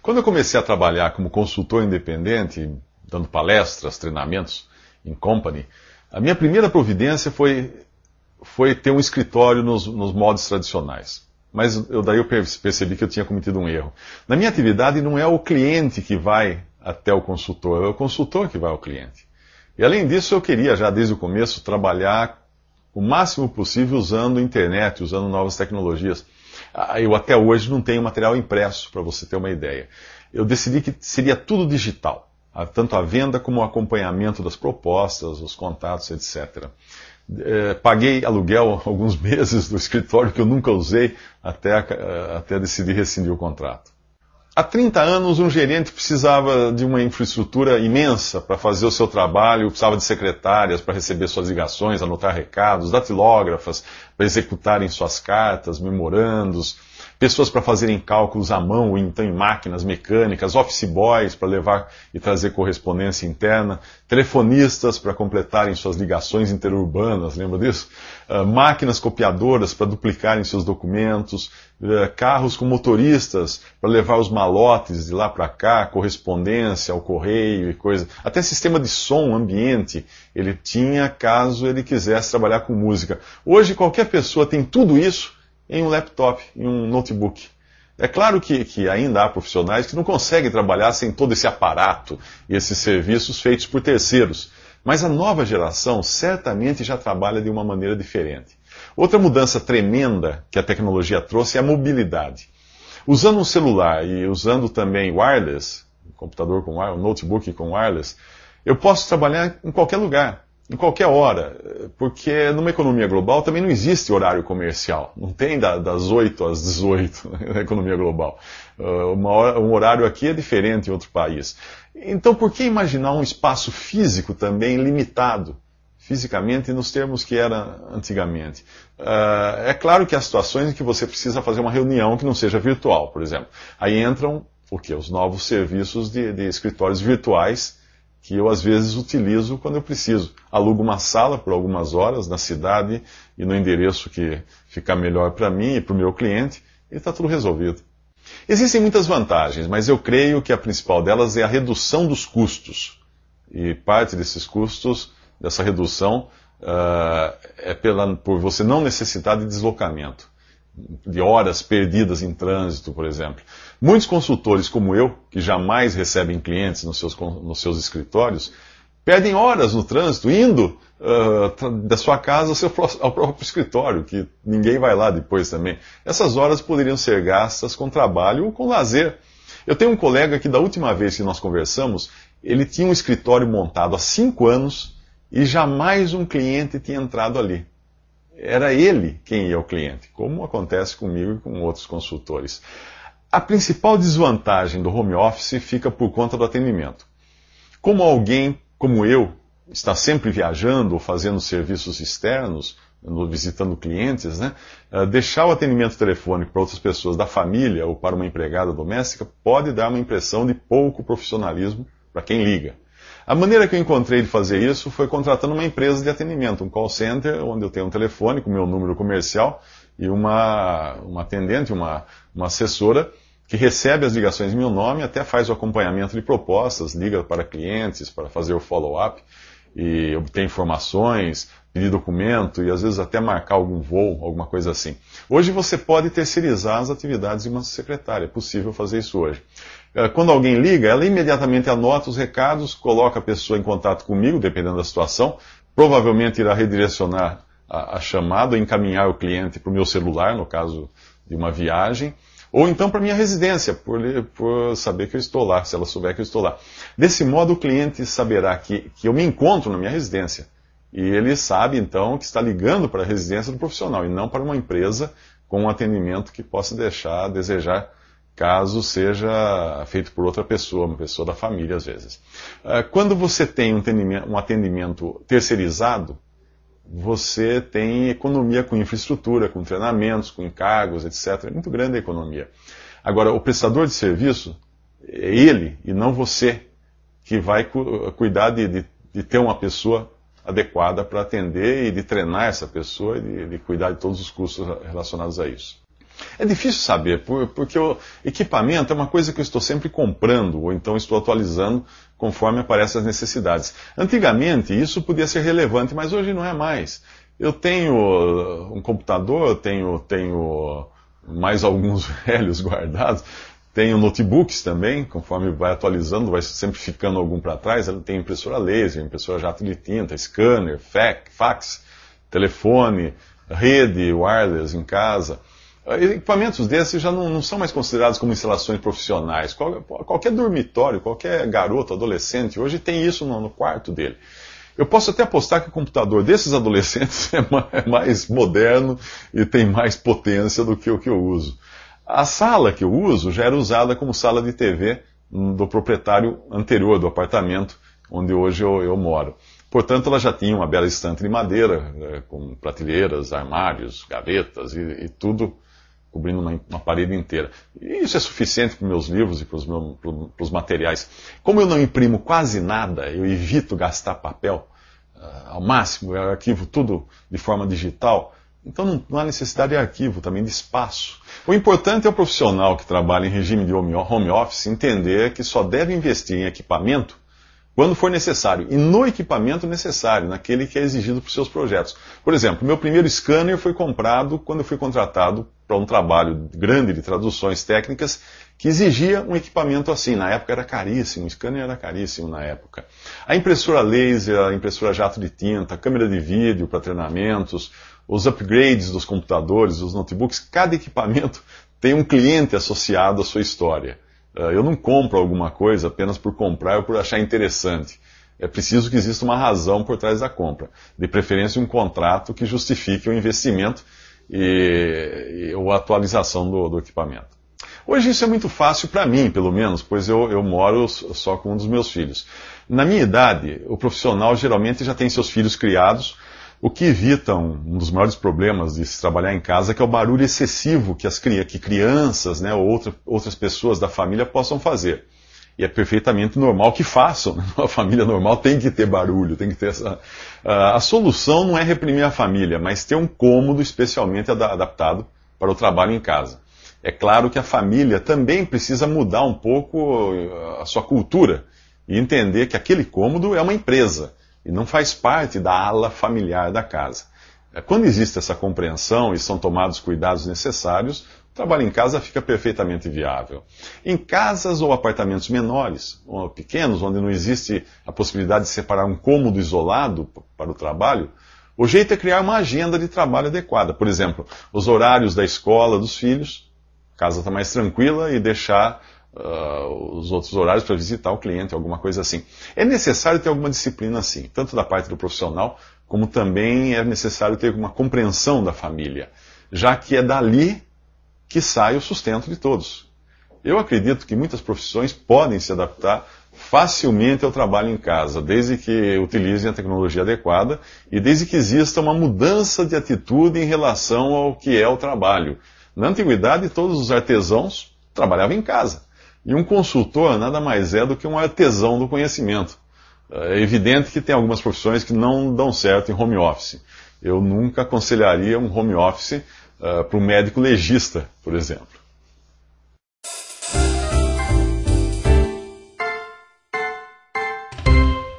Quando eu comecei a trabalhar como consultor independente, dando palestras, treinamentos em company, a minha primeira providência foi ter um escritório nos moldes tradicionais. Mas daí eu percebi que eu tinha cometido um erro. Na minha atividade não é o cliente que vai até o consultor, é o consultor que vai ao cliente. E além disso eu queria já desde o começo trabalhar o máximo possível usando a internet, usando novas tecnologias. Eu até hoje não tenho material impresso, para você ter uma ideia. Eu decidi que seria tudo digital, tanto a venda como o acompanhamento das propostas, os contatos, etc. Paguei aluguel alguns meses do escritório que eu nunca usei até decidir rescindir o contrato. Há 30 anos, um gerente precisava de uma infraestrutura imensa para fazer o seu trabalho, precisava de secretárias para receber suas ligações, anotar recados, datilógrafas para executarem suas cartas, memorandos, pessoas para fazerem cálculos à mão ou então em máquinas mecânicas, office boys para levar e trazer correspondência interna, telefonistas para completarem suas ligações interurbanas, lembra disso? Máquinas copiadoras para duplicarem seus documentos, carros com motoristas para levar os malotes de lá para cá, correspondência ao correio e coisa. Até sistema de som ambiente ele tinha caso ele quisesse trabalhar com música. Hoje qualquer pessoa tem tudo isso em um laptop, em um notebook. É claro que ainda há profissionais que não conseguem trabalhar sem todo esse aparato e esses serviços feitos por terceiros. Mas a nova geração certamente já trabalha de uma maneira diferente. Outra mudança tremenda que a tecnologia trouxe é a mobilidade. Usando um celular e usando também wireless, um computador com wireless, um notebook com wireless, eu posso trabalhar em qualquer lugar, em qualquer hora, porque numa economia global também não existe horário comercial. Não tem das 8 às 18 na economia global. Um horário aqui é diferente em outro país. Então, por que imaginar um espaço físico também limitado, fisicamente, nos termos que era antigamente? É claro que há situações em que você precisa fazer uma reunião que não seja virtual, por exemplo. Aí entram os novos serviços de escritórios virtuais, que eu às vezes utilizo quando eu preciso. Alugo uma sala por algumas horas na cidade e no endereço que ficar melhor para mim e para o meu cliente, e está tudo resolvido. Existem muitas vantagens, mas eu creio que a principal delas é a redução dos custos. E parte desses custos, dessa redução, é por você não necessitar de deslocamento, de horas perdidas em trânsito, por exemplo. Muitos consultores como eu, que jamais recebem clientes nos seus escritórios, perdem horas no trânsito, indo da sua casa ao próprio escritório, que ninguém vai lá depois também. Essas horas poderiam ser gastas com trabalho ou com lazer. Eu tenho um colega que da última vez que nós conversamos, ele tinha um escritório montado há 5 anos e jamais um cliente tinha entrado ali. Era ele quem ia ao cliente, como acontece comigo e com outros consultores. A principal desvantagem do home office fica por conta do atendimento. Como alguém como eu está sempre viajando ou fazendo serviços externos, visitando clientes, né, deixar o atendimento telefônico para outras pessoas da família ou para uma empregada doméstica pode dar uma impressão de pouco profissionalismo para quem liga. A maneira que eu encontrei de fazer isso foi contratando uma empresa de atendimento, um call center, onde eu tenho um telefone com meu número comercial e uma atendente, uma assessora, que recebe as ligações em meu nome, até faz o acompanhamento de propostas, liga para clientes, para fazer o follow-up, e obter informações, pedir documento e às vezes até marcar algum voo, alguma coisa assim. Hoje você pode terceirizar as atividades de uma secretária, é possível fazer isso hoje. Quando alguém liga, ela imediatamente anota os recados, coloca a pessoa em contato comigo, dependendo da situação, provavelmente irá redirecionar a chamada, encaminhar o cliente para o meu celular, no caso de uma viagem, ou então para minha residência, por saber que eu estou lá, se ela souber que eu estou lá. Desse modo, o cliente saberá que eu me encontro na minha residência. E ele sabe, então, que está ligando para a residência do profissional, e não para uma empresa com um atendimento que possa deixar a desejar, caso seja feito por outra pessoa, uma pessoa da família, às vezes. Quando você tem um atendimento terceirizado, você tem economia com infraestrutura, com treinamentos, com encargos, etc. É muito grande a economia. Agora, o prestador de serviço é ele e não você que vai cuidar de ter uma pessoa adequada para atender e de treinar essa pessoa e de cuidar de todos os custos relacionados a isso. É difícil saber, porque o equipamento é uma coisa que eu estou sempre comprando, ou então estou atualizando conforme aparecem as necessidades. Antigamente isso podia ser relevante, mas hoje não é mais. Eu tenho um computador, tenho mais alguns velhos guardados, tenho notebooks também, conforme vai atualizando, vai sempre ficando algum para trás. Ela tem impressora laser, impressora jato de tinta, scanner, fax, telefone, rede, wireless em casa. Equipamentos desses já não são mais considerados como instalações profissionais. Qualquer dormitório, qualquer garoto, adolescente, hoje tem isso no quarto dele. Eu posso até apostar que o computador desses adolescentes é mais moderno e tem mais potência do que o que eu uso. A sala que eu uso já era usada como sala de TV do proprietário anterior do apartamento onde hoje eu moro. Portanto, ela já tinha uma bela estante de madeira, com prateleiras, armários, gavetas e tudo cobrindo uma parede inteira. E isso é suficiente para os meus livros e para os materiais. Como eu não imprimo quase nada, eu evito gastar papel ao máximo, eu arquivo tudo de forma digital, então não há necessidade de arquivo, também de espaço. O importante é o profissional que trabalha em regime de home office entender que só deve investir em equipamento quando for necessário, e no equipamento necessário, naquele que é exigido para os seus projetos. Por exemplo, meu primeiro scanner foi comprado quando eu fui contratado para um trabalho grande de traduções técnicas que exigia um equipamento assim. Na época era caríssimo, o scanner era caríssimo na época. A impressora laser, a impressora jato de tinta, a câmera de vídeo para treinamentos, os upgrades dos computadores, dos notebooks, cada equipamento tem um cliente associado à sua história. Eu não compro alguma coisa apenas por comprar ou por achar interessante. É preciso que exista uma razão por trás da compra. De preferência, um contrato que justifique o investimento ou a atualização do equipamento. Hoje isso é muito fácil para mim, pelo menos, pois eu moro só com um dos meus filhos. Na minha idade, o profissional geralmente já tem seus filhos criados, o que evita um dos maiores problemas de se trabalhar em casa, que é o barulho excessivo que crianças, né, ou outras pessoas da família possam fazer. E é perfeitamente normal que façam. Uma família normal tem que ter barulho, tem que ter essa... A solução não é reprimir a família, mas ter um cômodo especialmente adaptado para o trabalho em casa. É claro que a família também precisa mudar um pouco a sua cultura e entender que aquele cômodo é uma empresa e não faz parte da ala familiar da casa. Quando existe essa compreensão e são tomados cuidados necessários, o trabalho em casa fica perfeitamente viável. Em casas ou apartamentos menores, ou pequenos, onde não existe a possibilidade de separar um cômodo isolado para o trabalho, o jeito é criar uma agenda de trabalho adequada. Por exemplo, os horários da escola dos filhos, a casa está mais tranquila, e deixar os outros horários para visitar o cliente, alguma coisa assim. É necessário ter alguma disciplina assim, tanto da parte do profissional, como também é necessário ter uma compreensão da família, já que é dali que sai o sustento de todos. Eu acredito que muitas profissões podem se adaptar facilmente ao trabalho em casa, desde que utilizem a tecnologia adequada e desde que exista uma mudança de atitude em relação ao que é o trabalho. Na antiguidade, todos os artesãos trabalhavam em casa. E um consultor nada mais é do que um artesão do conhecimento. É evidente que tem algumas profissões que não dão certo em home office. Eu nunca aconselharia um home office para um médico legista, por exemplo.